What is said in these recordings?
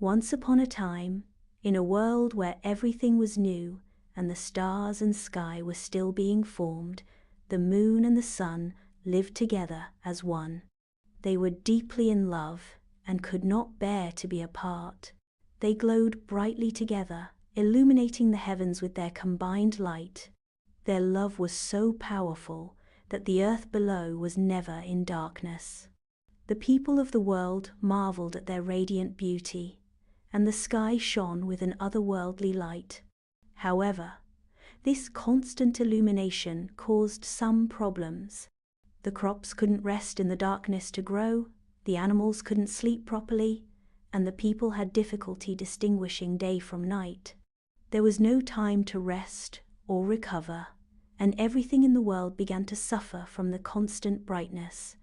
Once upon a time, in a world where everything was new and the stars and sky were still being formed, the moon and the sun lived together as one. They were deeply in love and could not bear to be apart. They glowed brightly together, illuminating the heavens with their combined light. Their love was so powerful that the earth below was never in darkness. The people of the world marveled at their radiant beauty, and the sky shone with an otherworldly light. However, this constant illumination caused some problems. The crops couldn't rest in the darkness to grow, the animals couldn't sleep properly, and the people had difficulty distinguishing day from night. There was no time to rest or recover, and everything in the world began to suffer from the constant brightness.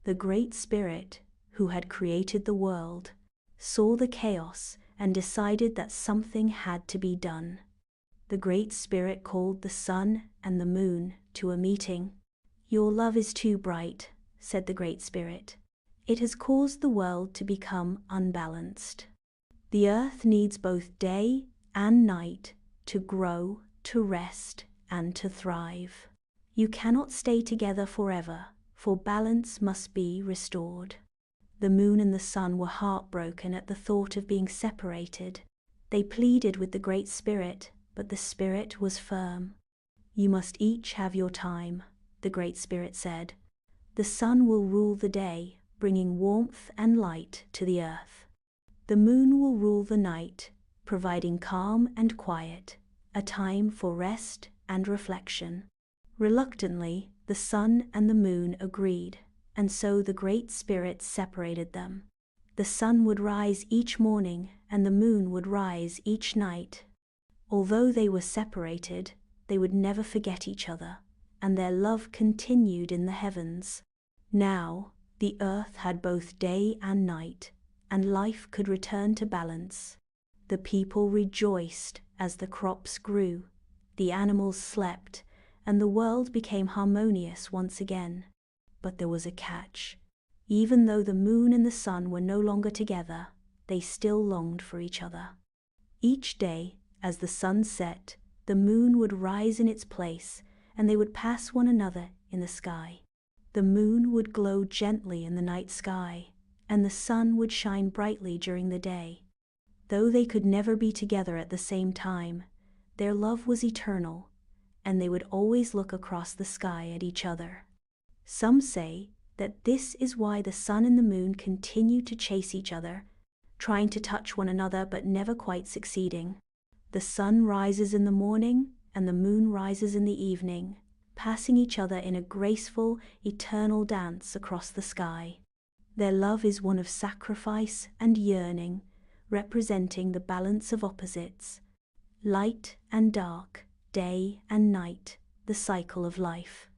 The Great Spirit, who had created the world, saw the chaos and decided that something had to be done. The Great Spirit called the sun and the moon to a meeting. "Your love is too bright," said the Great Spirit. "It has caused the world to become unbalanced. The earth needs both day and night to grow, to rest, and to thrive. You cannot stay together forever, for balance must be restored." The moon and the sun were heartbroken at the thought of being separated. They pleaded with the Great Spirit, but the Spirit was firm. "You must each have your time," the Great Spirit said. "The sun will rule the day, bringing warmth and light to the earth. The moon will rule the night, providing calm and quiet, a time for rest and reflection." Reluctantly, the sun and the moon agreed, and so the Great Spirit separated them. The sun would rise each morning and the moon would rise each night. Although they were separated, they would never forget each other, and their love continued in the heavens. Now, the earth had both day and night, and life could return to balance. The people rejoiced as the crops grew, the animals slept, and the world became harmonious once again. But there was a catch. Even though the moon and the sun were no longer together, they still longed for each other. Each day, as the sun set, the moon would rise in its place, and they would pass one another in the sky. The moon would glow gently in the night sky, and the sun would shine brightly during the day. Though they could never be together at the same time, their love was eternal, and they would always look across the sky at each other. Some say that this is why the sun and the moon continue to chase each other, trying to touch one another but never quite succeeding. The sun rises in the morning and the moon rises in the evening, passing each other in a graceful, eternal dance across the sky. Their love is one of sacrifice and yearning, representing the balance of opposites, light and dark, day and night, the cycle of life.